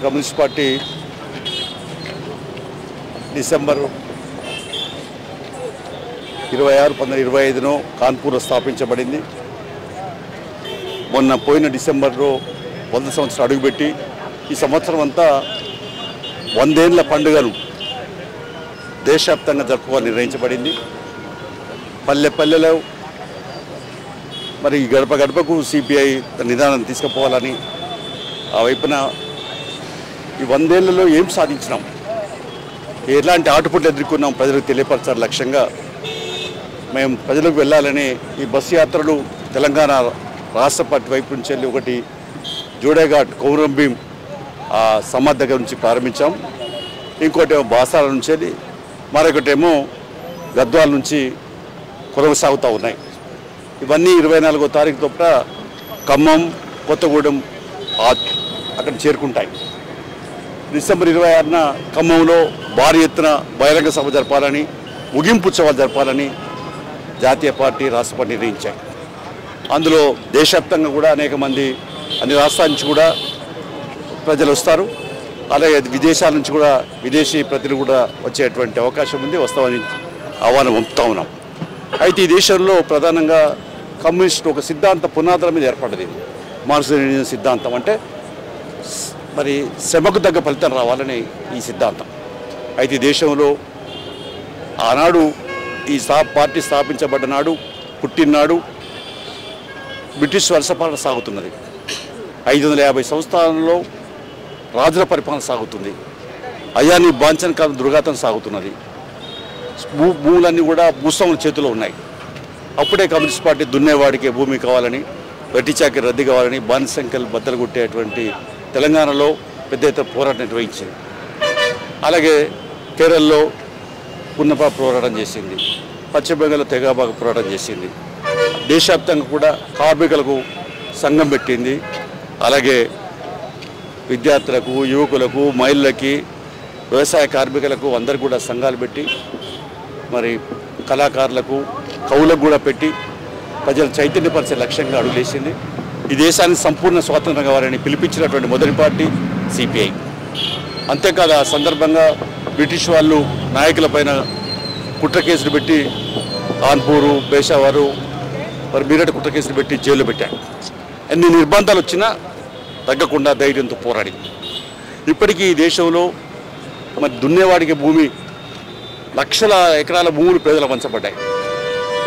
Communist party December 26, 1925 కాన్పూర్లో స్థాపించబడింది. మొన్న పోయిన డిసెంబర్లో 100 సంవత్సరాలు అడుగుపెట్టి ఈ సంవత్సరం అంతా 100 ఏళ్ల పండుగను దేశవ్యాప్తంగా జరుపుకోవాలని నిర్ణయించబడింది. పల్లె పల్లెలో మరి గడప గడపకు సిపిఐ నిదానం తీసుకుపోవాలని ఆ వైపున ఈ 100 ఏళ్లలో ఏం సాధించినాం, ఎలాంటి ఆటుపుట్లు ఎదుర్కొన్నాం ప్రజలకు తెలియపరచాలి లక్ష్యంగా మేము ప్రజలకు వెళ్ళాలని ఈ బస్సు యాత్రలు తెలంగాణ రాష్ట్ర పార్టీ వైపు నుంచి వెళ్ళి ఒకటి జోడేఘాట్ కౌరంభీం ఆ సమాధి దగ్గర నుంచి ప్రారంభించాం. ఇంకోటేమో బాసాల నుంచి వెళ్ళి మరొకటేమో గద్వాల నుంచి కొనసాగుతూ ఉన్నాయి. ఇవన్నీ 24వ తారీఖు తోట ఖమ్మం, కొత్తగూడెం అక్కడ చేరుకుంటాయి. డిసెంబర్ 26న ఖమ్మంలో భారీ ఎత్తున బహిరంగ సభ జరపాలని, ముగింపు ఉత్సవాలు జరపాలని జాతీయ పార్టీ రాష్ట్ర పార్టీ నిర్ణయించాయి. అందులో దేశవ్యాప్తంగా కూడా అనేక మంది అన్ని రాష్ట్రాల నుంచి కూడా ప్రజలు వస్తారు. అలాగే విదేశాల నుంచి కూడా విదేశీ ప్రతినిధులు కూడా వచ్చేటువంటి అవకాశం ఉంది. వస్తామని ఆహ్వానం పంపుతా ఉన్నాం. అయితే ఈ దేశంలో ప్రధానంగా కమ్యూనిస్ట్ ఒక సిద్ధాంత పునాదుల మీద ఏర్పడ్డది. మార్క్సిజం సిద్ధాంతం అంటే మరి శ్రమకు తగ్గ ఫలితం రావాలని ఈ సిద్ధాంతం. అయితే ఈ దేశంలో ఆనాడు ఈ పార్టీ స్థాపించబడ్డ నాడు, పుట్టినాడు బ్రిటిష్ వలసపాలన సాగుతున్నది. 550 సంవత్సరాలలో రాజుల పరిపాలన సాగుతుంది. అయాని బాంఛన కాలం దుర్గాతం సాగుతున్నది. భూములన్నీ కూడా భూస్వాముల చేతిలో ఉన్నాయి. అప్పుడే కమ్యూనిస్ట్ పార్టీ దున్నేవాడికి భూమి కావాలని, వెట్టి చాకిరి రద్దు కావాలని, బానిసంఖ్యలు బద్దలు కొట్టేటువంటి తెలంగాణలో పెద్ద ఎత్తున పోరాటం నిర్వహించింది. అలాగే కేరళలో పున్నప పోరాటం చేసింది. పశ్చిమ బెంగాల్లో తెగాబాగ పోరాటం చేసింది. దేశవ్యాప్తంగా కూడా కార్మికులకు సంఘం పెట్టింది. అలాగే విద్యార్థులకు, యువకులకు, మహిళలకి, వ్యవసాయ కార్మికులకు అందరు కూడా సంఘాలు పెట్టి మరి కళాకారులకు, కవులకు కూడా పెట్టి ప్రజలు చైతన్యపరిచే లక్ష్యంగా అడుగులేసింది. ఈ దేశానికి సంపూర్ణ స్వాతంత్రం కావాలని పిలిపించినటువంటి మొదటి పార్టీ సిపిఐ. అంతేకాదు ఆ సందర్భంగా బ్రిటిష్ వాళ్ళు నాయకులపైన కుట్ర కేసులు పెట్టి కాన్పూరు, పేషావారు, మరి మీరట్ కుట్ర కేసులు పెట్టి జైల్లో పెట్టారు. ఎన్ని నిర్బంధాలు వచ్చినా తగ్గకుండా ధైర్యంతో పోరాడింది. ఇప్పటికీ ఈ దేశంలో మరి దున్నేవాడికి భూమి లక్షల ఎకరాల భూములు పేదలకు పంచబడ్డాయి.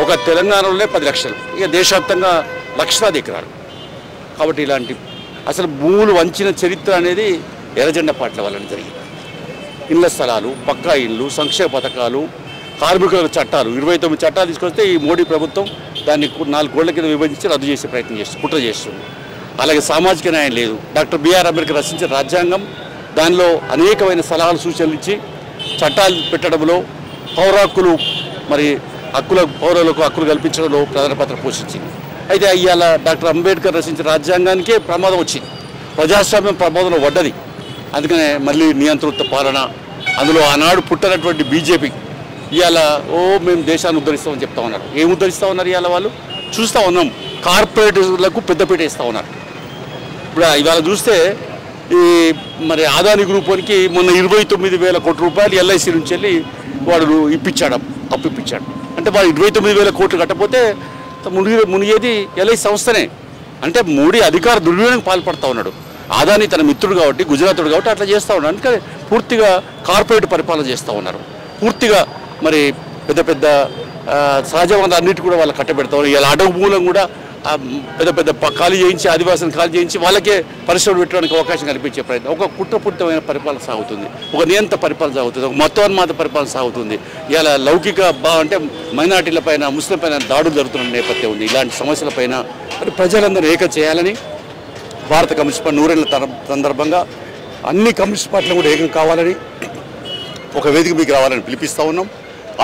ఒక తెలంగాణలోనే 10 లక్షలు, ఇక దేశవ్యాప్తంగా లక్షలాది ఎకరాలు. కాబట్టి ఇలాంటి అసలు భూములు వంచిన చరిత్ర అనేది ఎర్రజెండా పార్టీల వలన జరిగింది. ఇళ్ల స్థలాలు, పక్కా ఇళ్ళు, సంక్షేమ పథకాలు, కార్మికుల చట్టాలు 29 చట్టాలు తీసుకొస్తే ఈ మోడీ ప్రభుత్వం దాన్ని 4 కోళ్ల కింద విభజించి రద్దు చేసే ప్రయత్నం చేస్తుంది, కుట్ర చేస్తుంది. అలాగే సామాజిక న్యాయం లేదు. డాక్టర్ బిఆర్ అంబేద్కర్ రచించిన రాజ్యాంగం దానిలో అనేకమైన సలహాలు, సూచనలు ఇచ్చి చట్టాలు పెట్టడంలో పౌర హక్కులు మరి పౌరులకు హక్కులు కల్పించడంలో ప్రధాన పాత్ర పోషించింది. అయితే ఇవాళ డాక్టర్ అంబేద్కర్ రచించిన రాజ్యాంగానికే ప్రమాదం వచ్చింది. ప్రజాస్వామ్యం ప్రమాదంలో పడ్డది. అందుకనే మళ్ళీ నియంతృత్వ పాలన, అందులో ఆనాడు పుట్టినటువంటి బీజేపీ ఇవాళ మేము దేశాన్ని ఉద్ధరిస్తామని చెప్తా ఉన్నారు. ఏం ఉద్ధరిస్తూ ఉన్నారు? ఇవాళ వాళ్ళు చూస్తూ ఉన్నాం, కార్పొరేట్లకు పెద్దపీట ఇస్తూ ఉన్నారు. ఇప్పుడు ఇవాళ చూస్తే ఈ మరి అదాని గ్రూప్కి మొన్న 29,000 కోట్ల రూపాయలు ఎల్ఐసి నుంచి వెళ్ళి వాడు అప్పు ఇప్పించాడు. అంటే వాడు 29,000 కోట్లు కట్టకపోతే మునిగేది ఎల్ఐసి సంస్థనే. అంటే మోడీ అధికార దుర్వినియోగం పాల్పడుతూ ఉన్నాడు. అదాని తన మిత్రుడు కాబట్టి, గుజరాతుడు కాబట్టి అట్లా చేస్తూ ఉన్నాడు. అందుకని పూర్తిగా కార్పొరేట్ పరిపాలన చేస్తూ ఉన్నారు. పూర్తిగా మరి పెద్ద పెద్ద సహజ వనరులు అన్నిటి కూడా వాళ్ళు కట్టబెడతా ఉన్నారు. ఇలా అడవు మూలం కూడా పెద్ద పెద్ద ఖాళీ చేయించి, ఆదివాసులను ఖాళీ చేయించి వాళ్ళకే పరిశ్రమలు పెట్టడానికి అవకాశం కల్పించే ప్రయత్నం. ఒక కుట్రపూరితమైన పరిపాలన సాగుతుంది, ఒక నియంత్ర పరిపాలన సాగుతుంది, ఒక మతోన్మాద పరిపాలన సాగుతుంది. ఇలా లౌకిక అంటే మైనార్టీల పైన, ముస్లిం పైన దాడులు జరుగుతున్న నేపథ్యం ఉంది. ఇలాంటి సమస్యలపైన మరి ప్రజలందరూ ఏకం చేయాలని భారత కమ్యూనిస్ట్ పార్టీ 100 ఏళ్ల సందర్భంగా అన్ని కమ్యూనిస్ట్ పార్టీలు కూడా ఏకం కావాలని, ఒక వేదిక మీకు రావాలని పిలిపిస్తూ ఉన్నాం.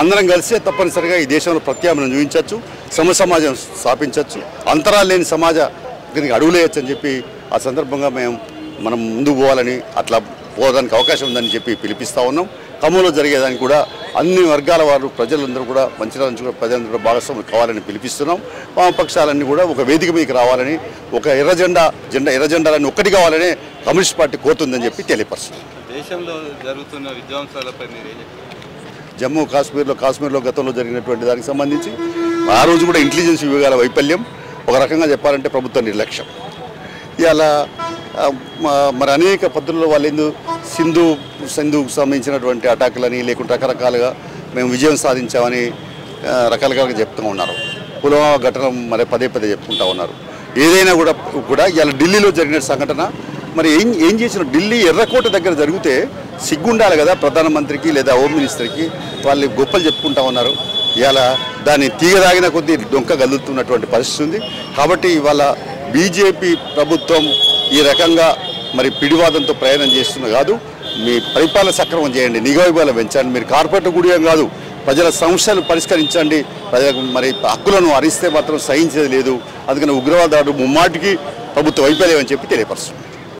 అందరం కలిసే తప్పనిసరిగా ఈ దేశంలో ప్రత్యామ్నాయం చూపించవచ్చు, సమాజం స్థాపించవచ్చు, అంతరాలు లేని సమాజ దీనికి అడుగులేయచ్చు అని చెప్పి ఆ సందర్భంగా మనం ముందుకు పోవాలని, అట్లా పోవడానికి అవకాశం ఉందని చెప్పి పిలిపిస్తూ ఉన్నాం. ఖమ్మంలో జరిగేదానికి కూడా అన్ని వర్గాల వారు ప్రజలందరూ కూడా మంచిర్యాల నుంచి కూడా ప్రజలందరూ కూడా భాగస్వామ్యం కావాలని పిలిపిస్తున్నాం. వామపక్షాలన్నీ కూడా ఒక వేదిక మీదకి రావాలని, ఒక ఎర్ర జెండాలన్నీ ఒక్కటి కావాలని కమ్యూనిస్ట్ పార్టీ కోరుతుందని చెప్పి తెలియపరుస్తున్నాం. దేశంలో జరుగుతున్న విధ్వంసాలపై కాశ్మీర్లో గతంలో జరిగినటువంటి దానికి సంబంధించి ఆ రోజు కూడా ఇంటెలిజెన్స్ విభాగాల వైఫల్యం, ఒక రకంగా చెప్పాలంటే ప్రభుత్వ నిర్లక్ష్యం. ఇలా మరి అనేక పద్ధతుల్లో వాళ్ళు సింధుకు సంబంధించినటువంటి అటాకులని లేకుంటే రకరకాలుగా మేము విజయం సాధించామని రకరకాలుగా చెప్తూ ఉన్నారు. పుల్వామా ఘటన మరి పదే చెప్పుకుంటూ ఉన్నారు. ఏదైనా కూడా ఇలా ఢిల్లీలో జరిగిన సంఘటన మరి ఏం చేసిన, ఢిల్లీ ఎర్రకోట దగ్గర జరిగితే సిగ్గుండాలి కదా ప్రధానమంత్రికి లేదా హోమ్ మినిస్టర్కి. వాళ్ళు గొప్పలు చెప్పుకుంటా ఉన్నారు. ఇలా దాన్ని తీగదాగిన కొద్దీ డొంక గల్లుతున్నటువంటి పరిస్థితి ఉంది. కాబట్టి ఇవాళ బీజేపీ ప్రభుత్వం ఈ రకంగా మరి పిడివాదంతో ప్రయాణం చేస్తున్న కాదు. మీ పరిపాలన సక్రమం చేయండి, నిఘా విభాగాలు పెంచండి. మీరు కార్పొరేట్ గుడియం కాదు, ప్రజల సమస్యలు పరిష్కరించండి. ప్రజలకు మరి హక్కులను హరిస్తే మాత్రం సహించేది లేదు. అందుకని ఉగ్రవాదాలు ముమ్మాటికి ప్రభుత్వ వైఫల్యం అని చెప్పి తెలియపరుస్తుంది.